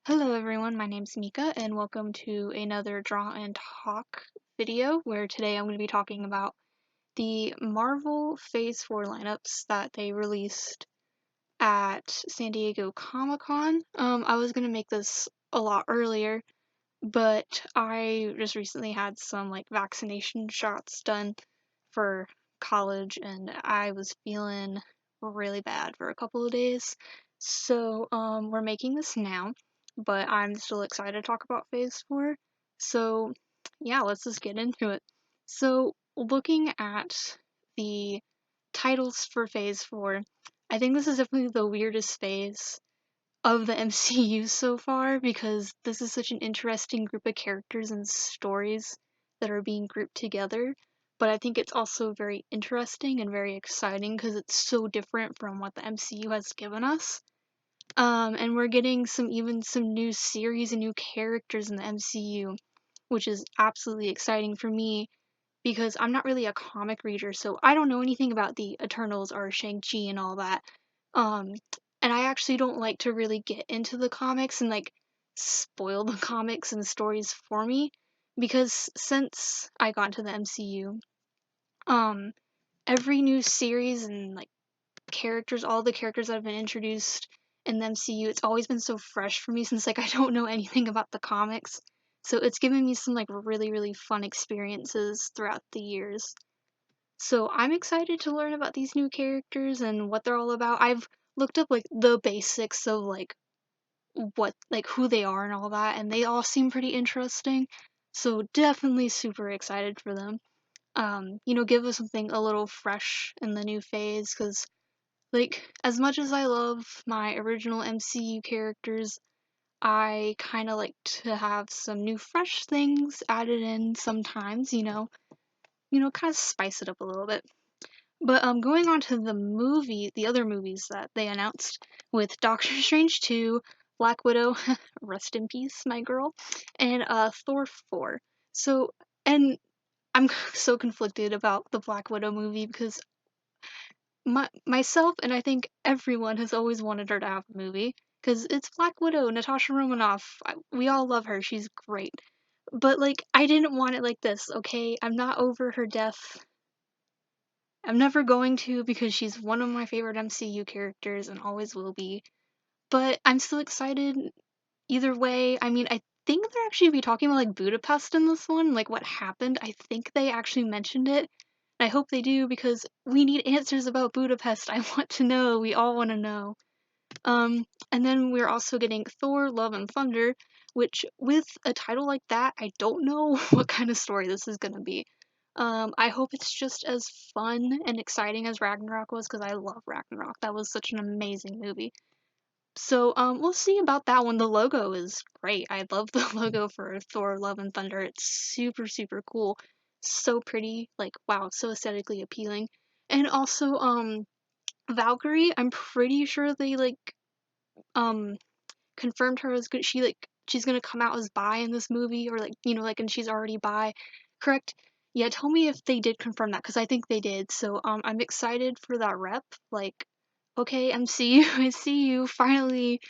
Hello everyone, my name's Mika and welcome to another Draw and Talk video where today I'm going to be talking about the Marvel Phase 4 lineups that they released at San Diego Comic-Con. I was going to make this a lot earlier, but I just recently had some vaccination shots done for college and I was feeling really bad for a couple of days. So we're making this now, but I'm still excited to talk about Phase 4. So yeah, let's just get into it. So looking at the titles for Phase 4, I think this is definitely the weirdest phase of the MCU so far because this is such an interesting group of characters and stories that are being grouped together. But I think it's also very interesting and very exciting because it's so different from what the MCU has given us. And we're getting some new series and new characters in the MCU, which is absolutely exciting for me because I'm not really a comic reader, so I don't know anything about the Eternals or Shang-Chi and all that. Um, and I actually don't like to really get into the comics and spoil the comics and stories for me because since I got into the MCU, um, every new series and characters, all the characters that have been introduced in the MCU, it's always been so fresh for me since I don't know anything about the comics. So it's given me some really really fun experiences throughout the years. So I'm excited to learn about these new characters and what they're all about. I've looked up the basics of what who they are and all that, and they all seem pretty interesting. So definitely super excited for them. Give us something a little fresh in the new phase because as much as I love my original MCU characters, I kind of like to have some new fresh things added in sometimes, kind of spice it up a little bit. But going on to the other movies that they announced with Doctor Strange 2, Black Widow, rest in peace, my girl, and Thor 4. So, and I'm so conflicted about the Black Widow movie because myself and I think everyone has always wanted her to have a movie because it's Black Widow, Natasha Romanoff. We all love her. She's great. But I didn't want it like this, okay? I'm not over her death. I'm never going to because she's one of my favorite MCU characters and always will be. But I'm still excited either way. I mean, I think they're actually be talking about Budapest in this one, like what happened. I think they actually mentioned it. I hope they do because we need answers about Budapest. I want to know. We all want to know. And then we're also getting Thor: Love and Thunder, which with a title like that, I don't know what kind of story this is gonna be. I hope it's just as fun and exciting as Ragnarok was because I love Ragnarok. That was such an amazing movie. So, we'll see about that one. The logo is great. I love the logo for Thor: Love and Thunder. It's super, super cool. So pretty. Wow, so aesthetically appealing. And also, Valkyrie, I'm pretty sure they um confirmed her as good. She's gonna come out as bi in this movie, or and she's already bi, correct? Yeah, tell me if they did confirm that because I think they did. So I'm excited for that rep. Okay, MCU, I see you finally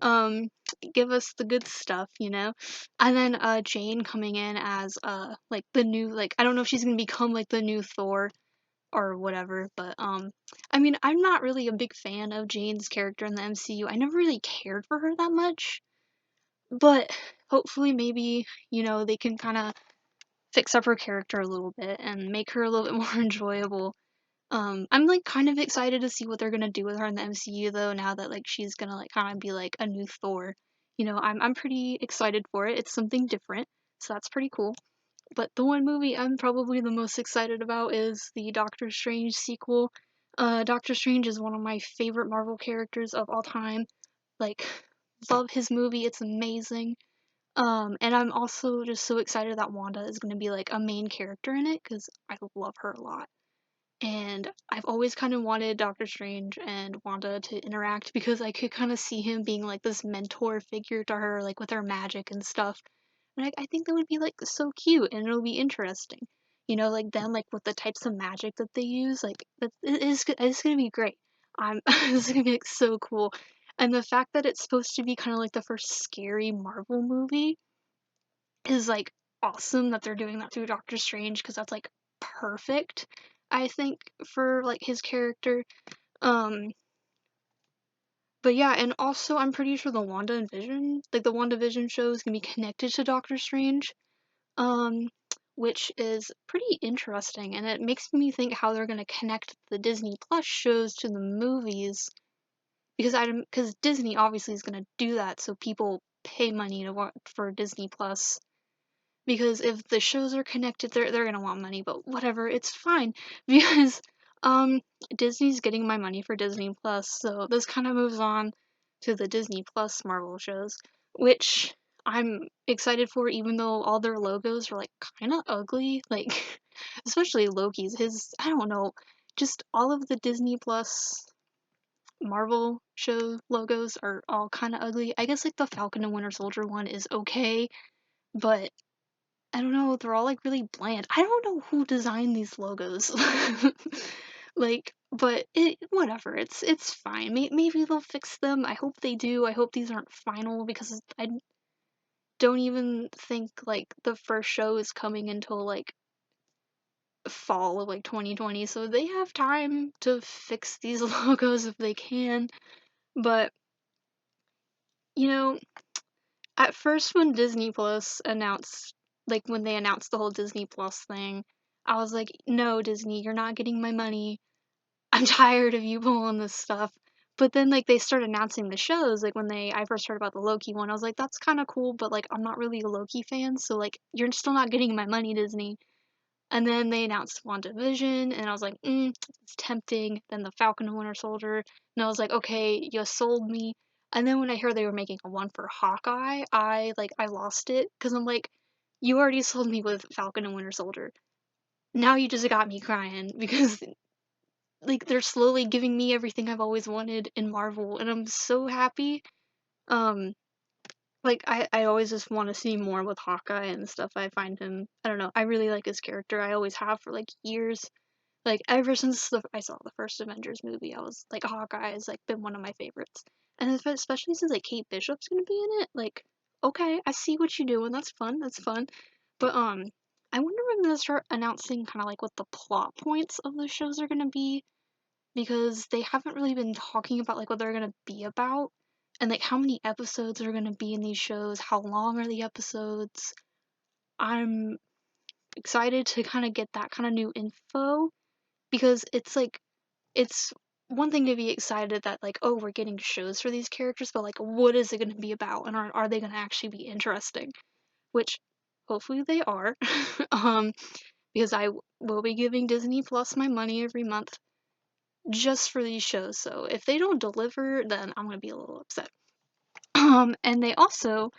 um give us the good stuff, And then Jane coming in as the new I don't know if she's gonna become the new Thor or whatever, but I mean, I'm not really a big fan of Jane's character in the MCU. I never really cared for her that much, but hopefully maybe, they can kind of fix up her character a little bit and make her a little bit more enjoyable. I'm kind of excited to see what they're gonna do with her in the MCU though, now that she's gonna kind of be a new Thor. I'm pretty excited for it. It's something different, so that's pretty cool. But the one movie I'm probably the most excited about is the Doctor Strange sequel. Doctor Strange is one of my favorite Marvel characters of all time. Like, love his movie, it's amazing. And I'm also just so excited that Wanda is gonna be a main character in it because I love her a lot. And I've always kind of wanted Doctor Strange and Wanda to interact because I could kind of see him being this mentor figure to her, with her magic and stuff. And I think that would be so cute and it'll be interesting. Them with the types of magic that they use, it's gonna be great. This is gonna be so cool. And the fact that it's supposed to be kind of like the first scary Marvel movie is like awesome that they're doing that through Doctor Strange because that's like perfect, I think, for like his character. Um, but yeah, and also I'm pretty sure the Wanda and Vision, like the WandaVision show is gonna be connected to Doctor Strange, um, which is pretty interesting, and it makes me think how they're gonna connect the Disney Plus shows to the movies because Disney obviously is gonna do that, so people pay money to watch for Disney Plus. Because if the shows are connected, they're gonna want money, but whatever, it's fine because um Disney's getting my money for Disney Plus, so this kind of moves on to the Disney Plus Marvel shows, which I'm excited for, even though all their logos are like kind of ugly, like especially Loki's. His I don't know, just all of the Disney Plus Marvel show logos are all kind of ugly. I guess like the Falcon and Winter Soldier one is okay, but I don't know, they're all like really bland. I don't know who designed these logos. Like, but it whatever. It's fine. Maybe they'll fix them. I hope they do. I hope these aren't final because I don't even think like the first show is coming until like fall of like 2020. So they have time to fix these logos if they can. But you know, at first when Disney Plus announced like when they announced the whole Disney Plus thing, I was like, "No, Disney, you're not getting my money. I'm tired of you pulling this stuff." But then like they started announcing the shows, like when I first heard about the Loki one, I was like, "That's kind of cool, but like I'm not really a Loki fan, so like you're still not getting my money, Disney." And then they announced WandaVision, and I was like, it's tempting. Then the Falcon and Winter Soldier, and I was like, okay, you sold me. And then when I heard they were making a one for Hawkeye, I lost it because I'm like, you already sold me with Falcon and Winter Soldier. Now you just got me crying because like they're slowly giving me everything I've always wanted in Marvel, and I'm so happy. Um, like I always just want to see more with Hawkeye and stuff. I find him, I don't know, I really like his character. I always have for like years. Like ever since I saw the first Avengers movie, I was like Hawkeye has like been one of my favorites, and especially since like Kate Bishop's gonna be in it. Like, okay, I see what you're doing. That's fun. That's fun. But I wonder when they'll start announcing kind of like what the plot points of the shows are gonna be because they haven't really been talking about like what they're gonna be about and like how many episodes are gonna be in these shows. How long are the episodes? I'm excited to kind of get that kind of new info because it's like it's one thing to be excited that like oh we're getting shows for these characters but like what is it going to be about and are they going to actually be interesting, which hopefully they are. um because will be giving Disney Plus my money every month just for these shows, so if they don't deliver then I'm going to be a little upset. And they also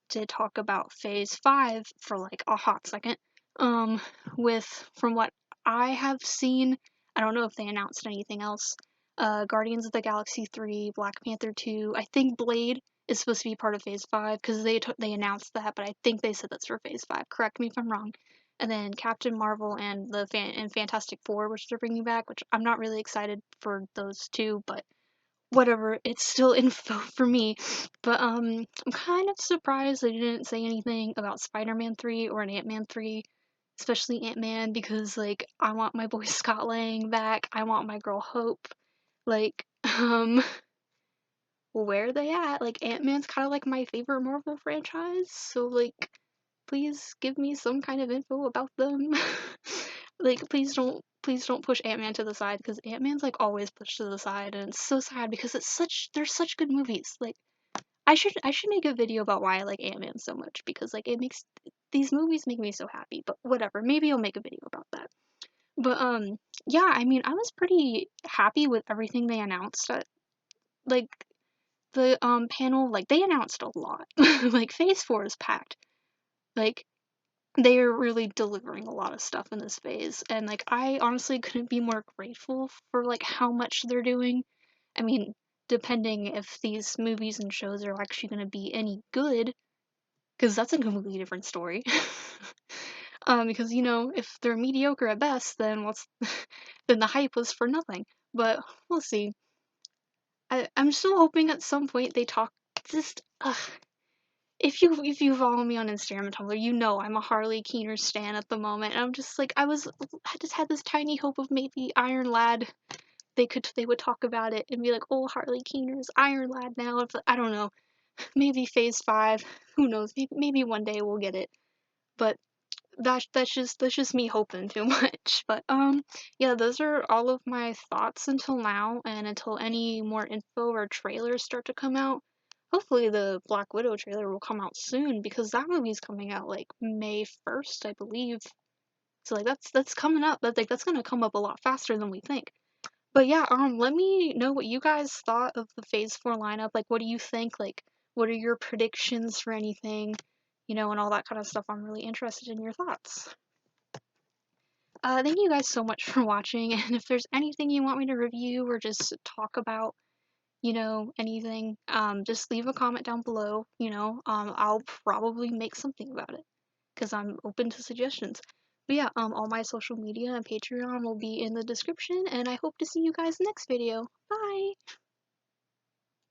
did talk about phase 5 for like a hot second. Um, with from what I have seen, I don't know if they announced anything else. Guardians of the Galaxy 3, Black Panther 2, I think Blade is supposed to be part of phase 5 because they announced that, but I think they said that's for phase 5. Correct me if I'm wrong. And then Captain Marvel and Fantastic Four, which they're bringing back, which I'm not really excited for those two, but whatever, it's still info for me. But I'm kind of surprised they didn't say anything about Spider-Man 3 or an Ant-Man 3, especially Ant-Man because like I want my boy Scott Lang back. I want my girl Hope. Like where are they at? Like Ant-Man's kind of like my favorite Marvel franchise, so like please give me some kind of info about them. Like please don't push Ant-Man to the side because Ant-Man's like always pushed to the side and it's so sad because they're such good movies. Like I should make a video about why I like Ant-Man so much because like it makes these movies make me so happy. But whatever, maybe I'll make a video about that. But yeah, I mean I was pretty happy with everything they announced. Like the panel, like they announced a lot. Like Phase 4 is packed. Like they are really delivering a lot of stuff in this phase and like I honestly couldn't be more grateful for like how much they're doing. I mean, depending if these movies and shows are actually going to be any good because that's a completely different story. Because you know if they're mediocre at best then what's then the hype was for nothing, but we'll see. I'm still hoping at some point they talk. Just if you follow me on Instagram and Tumblr, you know I'm a Harley Keener stan at the moment. And I'm just like I just had this tiny hope of maybe Iron Lad. They would talk about it and be like, oh, Harley Keener's Iron Lad now. I don't know. Maybe Phase 5. Who knows? Maybe one day we'll get it. But that's just me hoping too much. But yeah, those are all of my thoughts until now, and until any more info or trailers start to come out. Hopefully the Black Widow trailer will come out soon because that movie's coming out like May 1st, I believe. So like that's coming up. That's gonna come up a lot faster than we think. But yeah, let me know what you guys thought of the Phase 4 lineup. Like, what do you think? Like, what are your predictions for anything? And all that kind of stuff. I'm really interested in your thoughts. Thank you guys so much for watching, and if there's anything you want me to review or just talk about, anything, just leave a comment down below, I'll probably make something about it, because I'm open to suggestions. But yeah, all my social media and Patreon will be in the description, and I hope to see you guys next video. Bye!